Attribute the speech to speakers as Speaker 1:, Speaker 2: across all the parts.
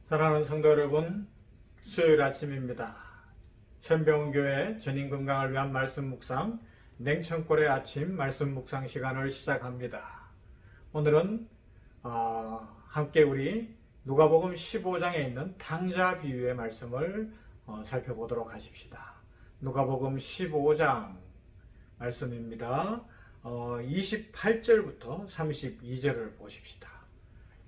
Speaker 1: 사랑하는 성도 여러분, 수요일 아침입니다. 천병교회 전인 건강을 위한 말씀 묵상, 냉천골의 아침 말씀 묵상 시간을 시작합니다. 오늘은 함께 우리 누가복음 15장에 있는 탕자 비유의 말씀을 살펴보도록 하십시다. 누가복음 15장 말씀입니다. 28절부터 32절을 보십시다.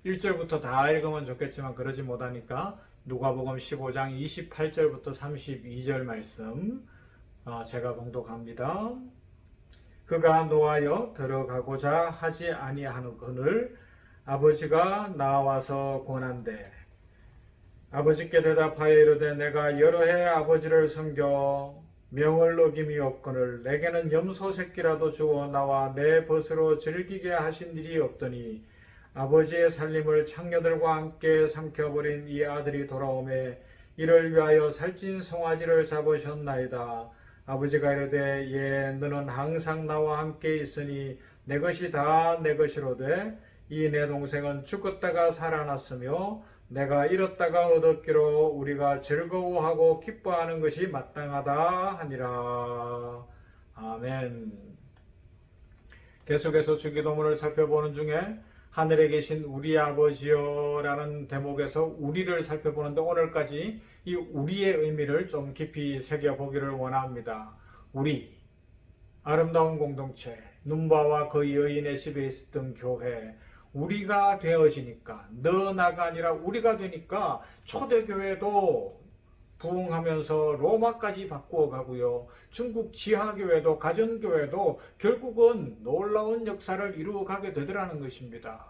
Speaker 1: 1절부터 다 읽으면 좋겠지만 그러지 못하니까 누가복음 15장 28절부터 32절 말씀 제가 봉독합니다. 그가 노하여 들어가고자 하지 아니하거늘 아버지가 나와서 권한대 아버지께 대답하여 이르되 내가 여러 해 아버지를 섬겨 명을 어김이 없거늘 내게는 염소 새끼라도 주어 나와 내 벗으로 즐기게 하신 일이 없더니 아버지의 살림을 창녀들과 함께 삼켜버린 이 아들이 돌아오매 이를 위하여 살찐 송아지를 잡으셨나이다. 아버지가 이르되 예 너는 항상 나와 함께 있으니 내 것이 다 내 것이로되 이 내 동생은 죽었다가 살아났으며 내가 잃었다가 얻었기로 우리가 즐거워하고 기뻐하는 것이 마땅하다 하니라. 아멘. 계속해서 주기도문을 살펴보는 중에 하늘에 계신 우리 아버지여 라는 대목에서 우리를 살펴보는데 오늘까지 이 우리의 의미를 좀 깊이 새겨보기를 원합니다. 우리, 아름다운 공동체, 눈바와 그 여인의 집에 있었던 교회, 우리가 되어지니까 너 나가 아니라 우리가 되니까 초대교회도 부흥하면서 로마까지 바꾸어 가고요. 중국 지하교회도 가정교회도 결국은 놀라운 역사를 이루어가게 되더라는 것입니다.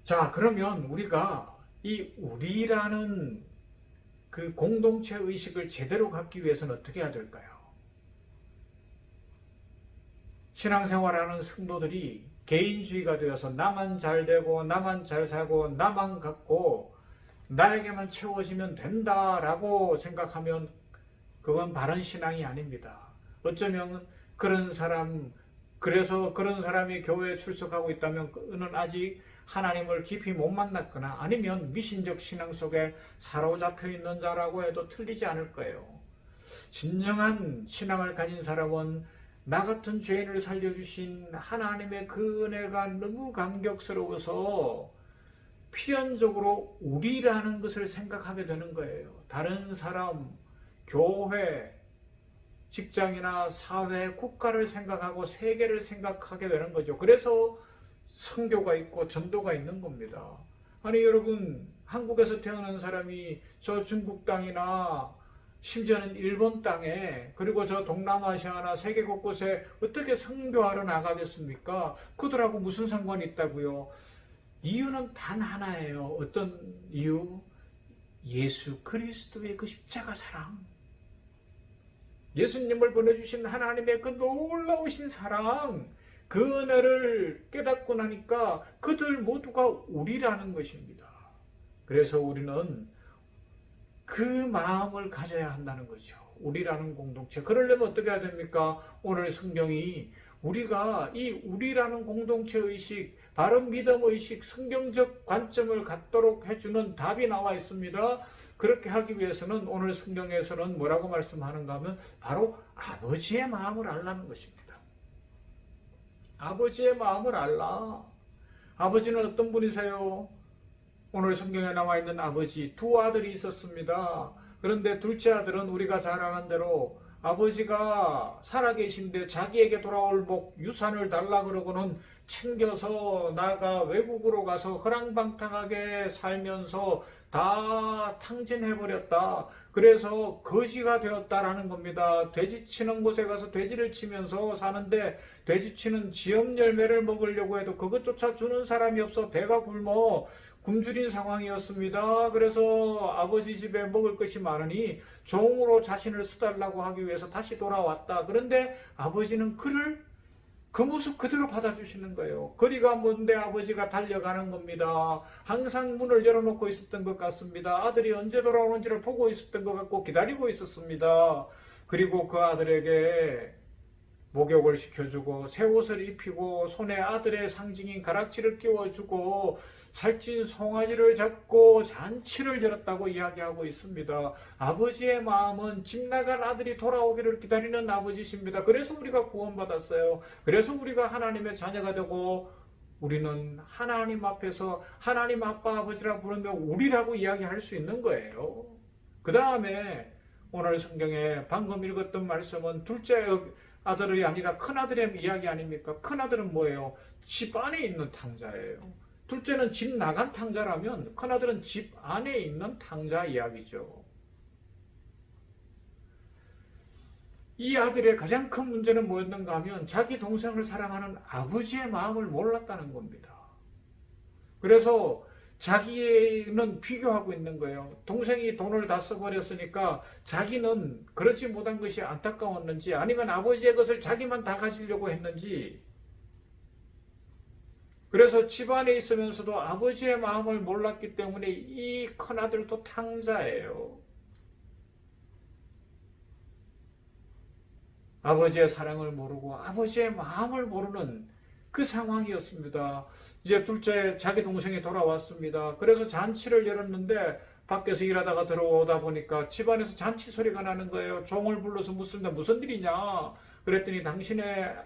Speaker 1: 자, 그러면 우리가 이 우리라는 그 공동체 의식을 제대로 갖기 위해서는 어떻게 해야 될까요? 신앙생활하는 성도들이 개인주의가 되어서 나만 잘 되고 나만 잘 살고 나만 갖고 나에게만 채워지면 된다라고 생각하면 그건 바른 신앙이 아닙니다. 어쩌면 그래서 그런 사람이 교회에 출석하고 있다면 그는 아직 하나님을 깊이 못 만났거나 아니면 미신적 신앙 속에 사로잡혀 있는 자라고 해도 틀리지 않을 거예요. 진정한 신앙을 가진 사람은 나 같은 죄인을 살려주신 하나님의 그 은혜가 너무 감격스러워서 필연적으로 우리라는 것을 생각하게 되는 거예요. 다른 사람, 교회, 직장이나 사회, 국가를 생각하고 세계를 생각하게 되는 거죠. 그래서 선교가 있고 전도가 있는 겁니다. 아니 여러분, 한국에서 태어난 사람이 저 중국 땅이나 심지어는 일본 땅에 그리고 저 동남아시아나 세계 곳곳에 어떻게 선교하러 나가겠습니까? 그들하고 무슨 상관이 있다고요? 이유는 단 하나예요. 어떤 이유? 예수 그리스도의 그 십자가 사랑. 예수님을 보내주신 하나님의 그 놀라우신 사랑, 그 은혜를 깨닫고 나니까 그들 모두가 우리라는 것입니다. 그래서 우리는 그 마음을 가져야 한다는 거죠. 우리라는 공동체. 그러려면 어떻게 해야 됩니까? 오늘 성경이 우리가 이 우리라는 공동체 의식, 바른 믿음 의식, 성경적 관점을 갖도록 해주는 답이 나와 있습니다. 그렇게 하기 위해서는 오늘 성경에서는 뭐라고 말씀하는가 하면 바로 아버지의 마음을 알라는 것입니다. 아버지의 마음을 알라. 아버지는 어떤 분이세요? 오늘 성경에 나와 있는 아버지, 두 아들이 있었습니다. 그런데 둘째 아들은 우리가 잘 아는 대로 아버지가 살아계신데 자기에게 돌아올 목 유산을 달라 그러고는 챙겨서 나가 외국으로 가서 허랑방탕하게 살면서 다 탕진해버렸다. 그래서 거지가 되었다라는 겁니다. 돼지 치는 곳에 가서 돼지를 치면서 사는데 돼지 치는 지엽 열매를 먹으려고 해도 그것조차 주는 사람이 없어 배가 굶어 굶주린 상황이었습니다. 그래서 아버지 집에 먹을 것이 많으니 종으로 자신을 쓰달라고 하기 위해서 다시 돌아왔다. 그런데 아버지는 그를 그 모습 그대로 받아주시는 거예요. 거리가 먼데 아버지가 달려가는 겁니다. 항상 문을 열어놓고 있었던 것 같습니다. 아들이 언제 돌아오는지를 보고 있었던 것 같고 기다리고 있었습니다. 그리고 그 아들에게 목욕을 시켜주고 새 옷을 입히고 손에 아들의 상징인 가락지를 끼워주고 살찐 송아지를 잡고 잔치를 열었다고 이야기하고 있습니다. 아버지의 마음은 집 나간 아들이 돌아오기를 기다리는 아버지십니다. 그래서 우리가 구원받았어요. 그래서 우리가 하나님의 자녀가 되고 우리는 하나님 앞에서 하나님 아빠 아버지라 부르며 우리라고 이야기할 수 있는 거예요. 그 다음에 오늘 성경에 방금 읽었던 말씀은 둘째 아들이 아니라 큰아들의 이야기 아닙니까? 큰아들은 뭐예요? 집 안에 있는 탕자예요. 둘째는 집 나간 탕자라면 큰아들은 집 안에 있는 탕자 이야기죠. 이 아들의 가장 큰 문제는 뭐였는가 하면 자기 동생을 사랑하는 아버지의 마음을 몰랐다는 겁니다. 그래서 자기는 비교하고 있는 거예요. 동생이 돈을 다 써버렸으니까 자기는 그렇지 못한 것이 안타까웠는지 아니면 아버지의 것을 자기만 다 가지려고 했는지 그래서 집안에 있으면서도 아버지의 마음을 몰랐기 때문에 이 큰아들도 탕자예요. 아버지의 사랑을 모르고 아버지의 마음을 모르는 그 상황이었습니다. 이제 둘째 자기 동생이 돌아왔습니다. 그래서 잔치를 열었는데 밖에서 일하다가 들어오다 보니까 집안에서 잔치 소리가 나는 거예요. 종을 불러서 묻습니다. 무슨 일이냐? 그랬더니 당신의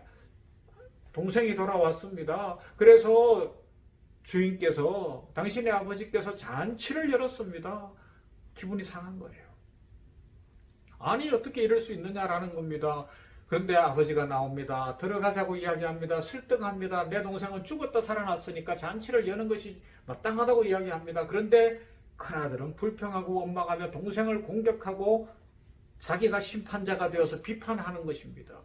Speaker 1: 동생이 돌아왔습니다. 그래서 주인께서 당신의 아버지께서 잔치를 열었습니다. 기분이 상한 거예요. 아니 어떻게 이럴 수 있느냐라는 겁니다. 그런데 아버지가 나옵니다. 들어가자고 이야기합니다. 설득합니다. 내 동생은 죽었다 살아났으니까 잔치를 여는 것이 마땅하다고 이야기합니다. 그런데 큰아들은 불평하고 원망하며 동생을 공격하고 자기가 심판자가 되어서 비판하는 것입니다.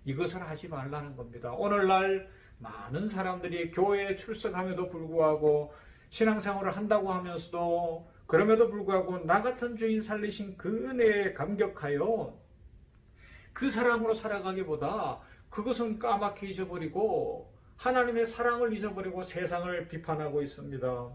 Speaker 1: 이것을 하지 말라는 겁니다. 오늘날 많은 사람들이 교회에 출석함에도 불구하고 신앙생활을 한다고 하면서도 그럼에도 불구하고 나 같은 주인 살리신 그 은혜에 감격하여 그 사랑으로 살아가기보다 그것은 까맣게 잊어버리고 하나님의 사랑을 잊어버리고 세상을 비판하고 있습니다.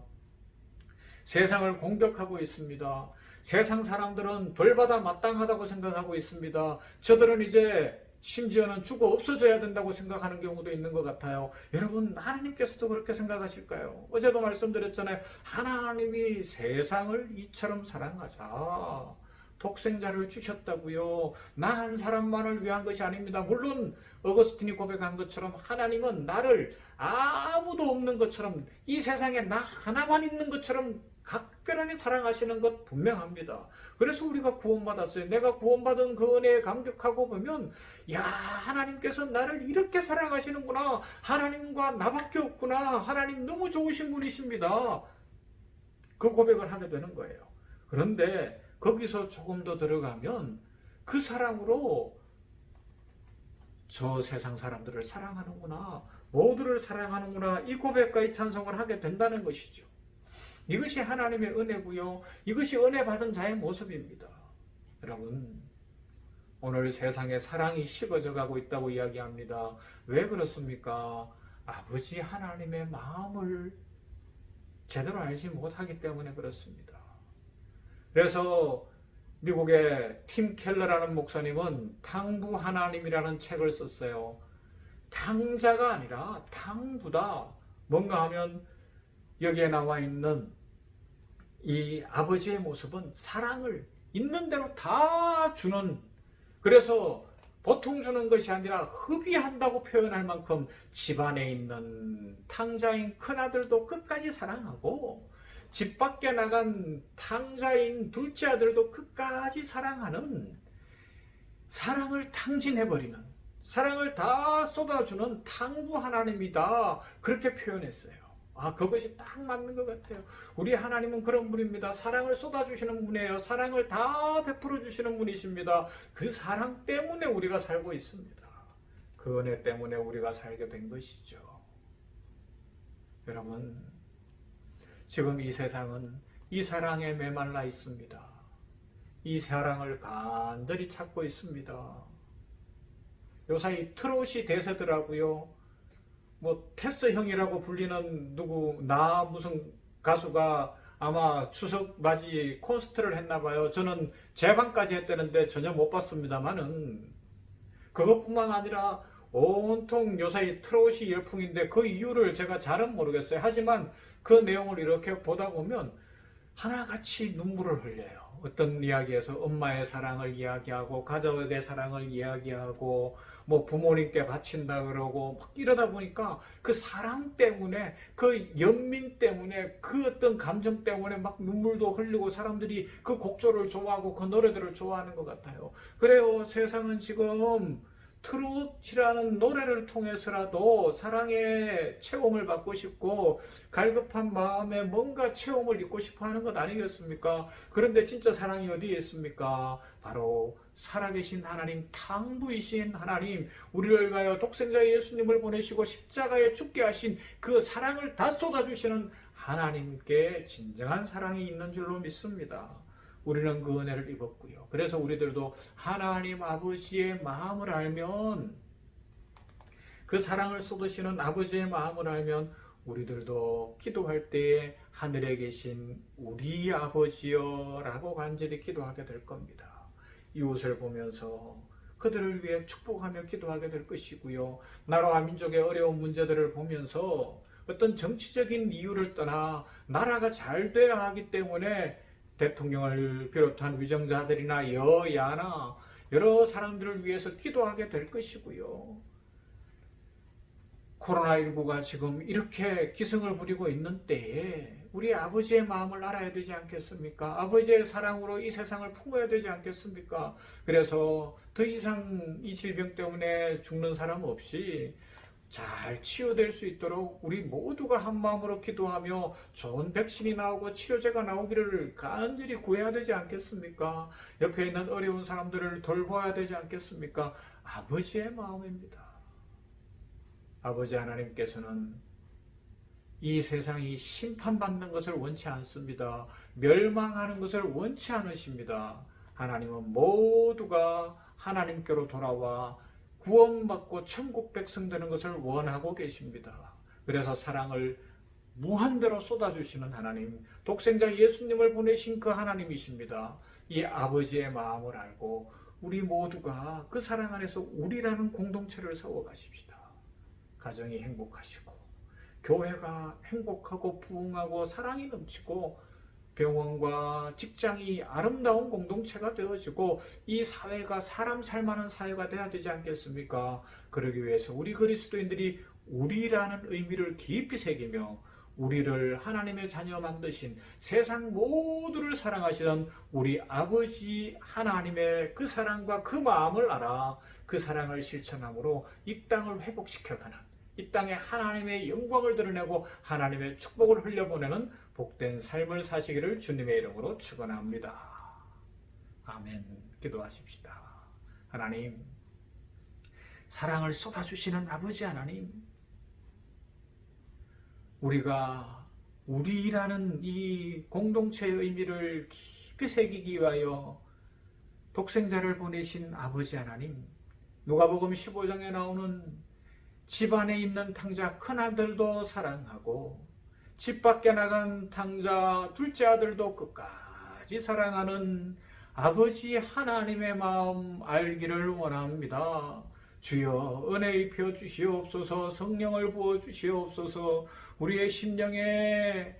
Speaker 1: 세상을 공격하고 있습니다. 세상 사람들은 벌받아 마땅하다고 생각하고 있습니다. 저들은 이제 심지어는 죽어 없어져야 된다고 생각하는 경우도 있는 것 같아요. 여러분 하나님께서도 그렇게 생각하실까요? 어제도 말씀드렸잖아요. 하나님이 세상을 이처럼 사랑하자 독생자를 주셨다고요. 나 한 사람만을 위한 것이 아닙니다. 물론 어거스틴이 고백한 것처럼 하나님은 나를 아무도 없는 것처럼 이 세상에 나 하나만 있는 것처럼 각별하게 사랑하시는 것 분명합니다. 그래서 우리가 구원받았어요. 내가 구원받은 그 은혜에 감격하고 보면 야 하나님께서 나를 이렇게 사랑하시는구나. 하나님과 나밖에 없구나. 하나님 너무 좋으신 분이십니다. 그 고백을 하게 되는 거예요. 그런데 거기서 조금 더 들어가면 그 사랑으로 저 세상 사람들을 사랑하는구나. 모두를 사랑하는구나. 이 고백과 이 찬송을 하게 된다는 것이죠. 이것이 하나님의 은혜고요. 이것이 은혜 받은 자의 모습입니다. 여러분 오늘 세상에 사랑이 식어져 가고 있다고 이야기합니다. 왜 그렇습니까? 아버지 하나님의 마음을 제대로 알지 못하기 때문에 그렇습니다. 그래서 미국의 팀 켈러라는 목사님은 탕부 하나님이라는 책을 썼어요. 탕자가 아니라 탕부다. 뭔가 하면 여기에 나와 있는 이 아버지의 모습은 사랑을 있는 대로 다 주는, 그래서 보통 주는 것이 아니라 흡의한다고 표현할 만큼 집안에 있는 탕자인 큰아들도 끝까지 사랑하고 집 밖에 나간 탕자인 둘째 아들도 끝까지 사랑하는, 사랑을 탕진해버리는, 사랑을 다 쏟아주는 탕부 하나님이다. 그렇게 표현했어요. 그것이 딱 맞는 것 같아요. 우리 하나님은 그런 분입니다. 사랑을 쏟아주시는 분이에요. 사랑을 다 베풀어 주시는 분이십니다. 그 사랑 때문에 우리가 살고 있습니다. 그 은혜 때문에 우리가 살게 된 것이죠. 여러분 지금 이 세상은 이 사랑에 메말라 있습니다. 이 사랑을 간절히 찾고 있습니다. 요사이 트롯이 대세더라고요. 테스 형이라고 불리는 무슨 가수가 아마 추석 맞이 콘서트를 했나봐요. 저는 재방까지 했다는데 전혀 못 봤습니다만은 그것뿐만 아니라 온통 요사이 트롯이 열풍인데 그 이유를 제가 잘은 모르겠어요. 하지만 그 내용을 이렇게 보다 보면 하나같이 눈물을 흘려요. 어떤 이야기에서 엄마의 사랑을 이야기하고 가족의 사랑을 이야기하고 뭐 부모님께 바친다 그러고 막 이러다 보니까 그 사랑 때문에 그 연민 때문에 그 어떤 감정 때문에 막 눈물도 흘리고 사람들이 그 곡조를 좋아하고 그 노래들을 좋아하는 것 같아요. 그래요. 세상은 지금 트롯이라는 노래를 통해서라도 사랑의 체험을 받고 싶고 갈급한 마음에 뭔가 체험을 잊고 싶어 하는 것 아니겠습니까? 그런데 진짜 사랑이 어디에 있습니까? 바로 살아계신 하나님, 탕부이신 하나님, 우리를 위하여 독생자 예수님을 보내시고 십자가에 죽게 하신 그 사랑을 다 쏟아주시는 하나님께 진정한 사랑이 있는 줄로 믿습니다. 우리는 그 은혜를 입었고요. 그래서 우리들도 하나님 아버지의 마음을 알면, 그 사랑을 쏟으시는 아버지의 마음을 알면 우리들도 기도할 때에 하늘에 계신 우리 아버지여 라고 간절히 기도하게 될 겁니다. 이웃을 보면서 그들을 위해 축복하며 기도하게 될 것이고요. 나라와 민족의 어려운 문제들을 보면서 어떤 정치적인 이유를 떠나 나라가 잘 돼야 하기 때문에 대통령을 비롯한 위정자들이나 여야나 여러 사람들을 위해서 기도하게 될 것이고요. 코로나19가 지금 이렇게 기승을 부리고 있는 때에 우리 아버지의 마음을 알아야 되지 않겠습니까? 아버지의 사랑으로 이 세상을 품어야 되지 않겠습니까? 그래서 더 이상 이 질병 때문에 죽는 사람 없이 잘 치유될 수 있도록 우리 모두가 한 마음으로 기도하며 좋은 백신이 나오고 치료제가 나오기를 간절히 구해야 되지 않겠습니까? 옆에 있는 어려운 사람들을 돌봐야 되지 않겠습니까? 아버지의 마음입니다. 아버지 하나님께서는 이 세상이 심판받는 것을 원치 않습니다. 멸망하는 것을 원치 않으십니다. 하나님은 모두가 하나님께로 돌아와 구원받고 천국 백성 되는 것을 원하고 계십니다. 그래서 사랑을 무한대로 쏟아주시는 하나님, 독생자 예수님을 보내신 그 하나님이십니다. 이 아버지의 마음을 알고 우리 모두가 그 사랑 안에서 우리라는 공동체를 세워가십시다. 가정이 행복하시고 교회가 행복하고 부흥하고 사랑이 넘치고 병원과 직장이 아름다운 공동체가 되어지고 이 사회가 사람 살만한 사회가 돼야 되지 않겠습니까? 그러기 위해서 우리 그리스도인들이 우리라는 의미를 깊이 새기며 우리를 하나님의 자녀 만드신 세상 모두를 사랑하시던 우리 아버지 하나님의 그 사랑과 그 마음을 알아 그 사랑을 실천함으로 이 땅을 회복시켜가는, 이 땅에 하나님의 영광을 드러내고 하나님의 축복을 흘려보내는 복된 삶을 사시기를 주님의 이름으로 축원합니다. 아멘. 기도하십시다. 하나님, 사랑을 쏟아주시는 아버지 하나님, 우리가 우리라는 이 공동체의 의미를 깊이 새기기 위하여 독생자를 보내신 아버지 하나님, 누가복음 15장에 나오는 집안에 있는 탕자 큰아들도 사랑하고 집 밖에 나간 탕자 둘째 아들도 끝까지 사랑하는 아버지 하나님의 마음 알기를 원합니다. 주여 은혜 입혀 주시옵소서. 성령을 부어 주시옵소서. 우리의 심령에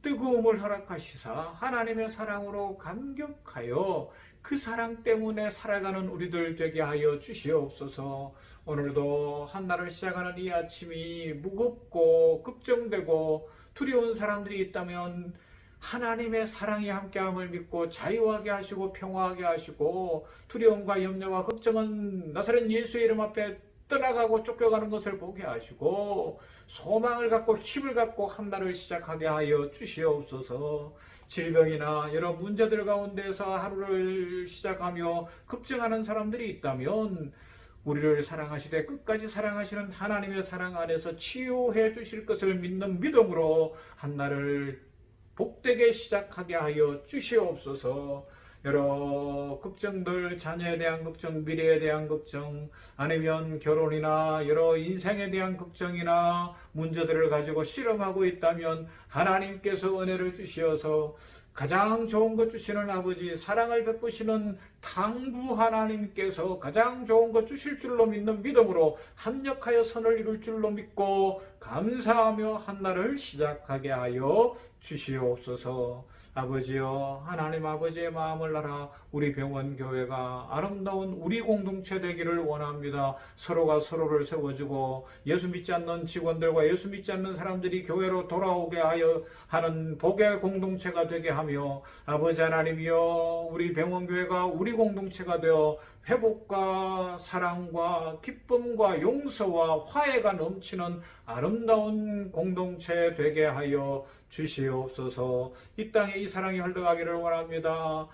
Speaker 1: 뜨거움을 허락하시사 하나님의 사랑으로 감격하여 그 사랑 때문에 살아가는 우리들 되게 하여 주시옵소서. 오늘도 한날을 시작하는 이 아침이 무겁고 걱정되고 두려운 사람들이 있다면 하나님의 사랑이 함께함을 믿고 자유하게 하시고 평화하게 하시고 두려움과 염려와 걱정은 나사렛 예수의 이름 앞에 떠나가고 쫓겨가는 것을 보게 하시고 소망을 갖고 힘을 갖고 한 날을 시작하게 하여 주시옵소서. 질병이나 여러 문제들 가운데서 하루를 시작하며 걱정하는 사람들이 있다면 우리를 사랑하시되 끝까지 사랑하시는 하나님의 사랑 안에서 치유해 주실 것을 믿는 믿음으로 한 날을 복되게 시작하게 하여 주시옵소서. 여러 걱정들, 자녀에 대한 걱정, 미래에 대한 걱정, 아니면 결혼이나 여러 인생에 대한 걱정이나 문제들을 가지고 실험하고 있다면 하나님께서 은혜를 주시어서 가장 좋은 것 주시는 아버지, 사랑을 베푸시는 당부 하나님께서 가장 좋은 것 주실 줄로 믿는 믿음으로 합력하여 선을 이룰 줄로 믿고 감사하며 한 날을 시작하게 하여 주시옵소서. 아버지여, 하나님 아버지의 마음을 알아 우리 병원 교회가 아름다운 우리 공동체 되기를 원합니다. 서로가 서로를 세워주고 예수 믿지 않는 직원들과 예수 믿지 않는 사람들이 교회로 돌아오게 하여 하는 복의 공동체가 되게 하며, 아버지 하나님이여, 우리 병원 교회가 우리 공동체가 되어 회복과 사랑과 기쁨과 용서와 화해가 넘치는 아름다운 공동체 되게 하여 주시옵소서. 이 땅에 이 사랑이 흘러가기를 원합니다.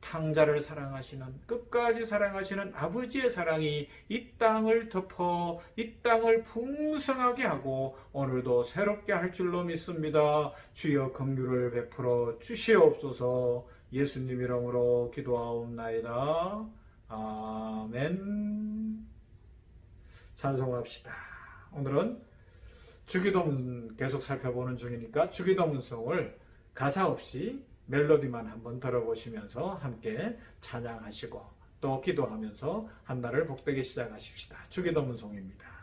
Speaker 1: 탕자를 사랑하시는, 끝까지 사랑하시는 아버지의 사랑이 이 땅을 덮어 이 땅을 풍성하게 하고 오늘도 새롭게 할 줄로 믿습니다. 주여 긍휼을 베풀어 주시옵소서. 예수님 이름으로 기도하옵나이다. 아멘. 찬송합시다. 오늘은 주기도문 계속 살펴보는 중이니까 주기도문송을 가사 없이 멜로디만 한번 들어보시면서 함께 찬양하시고 또 기도하면서 한 날을 복되게 시작하십시다. 주기도문송입니다.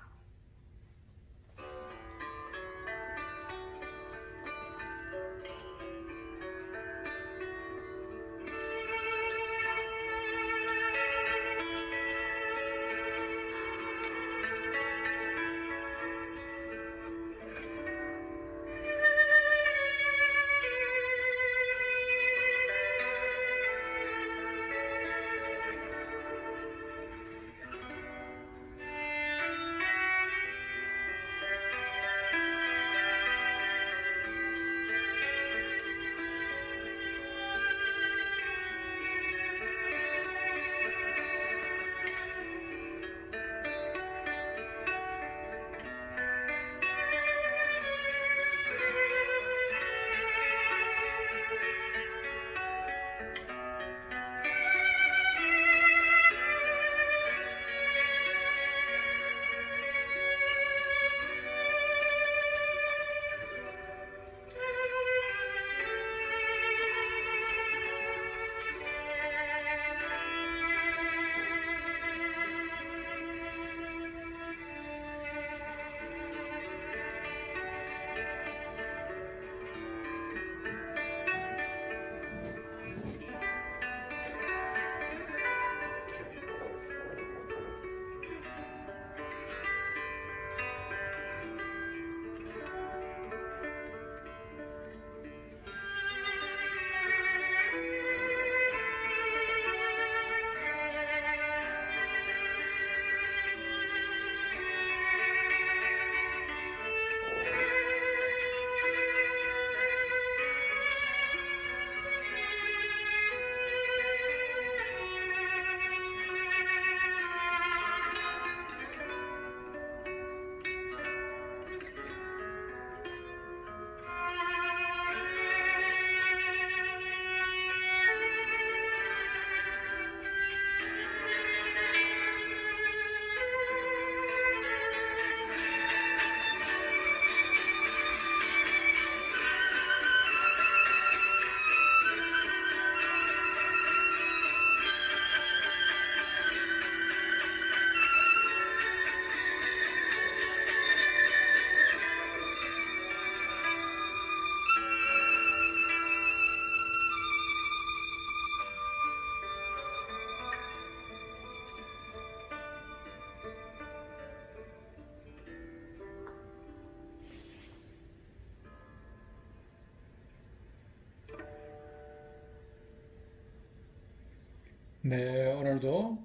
Speaker 1: 네, 오늘도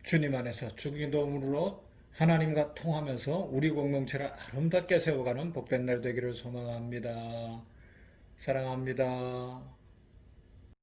Speaker 1: 주님 안에서 주기도문으로 하나님과 통하면서 우리 공동체를 아름답게 세워가는 복된 날 되기를 소망합니다. 사랑합니다.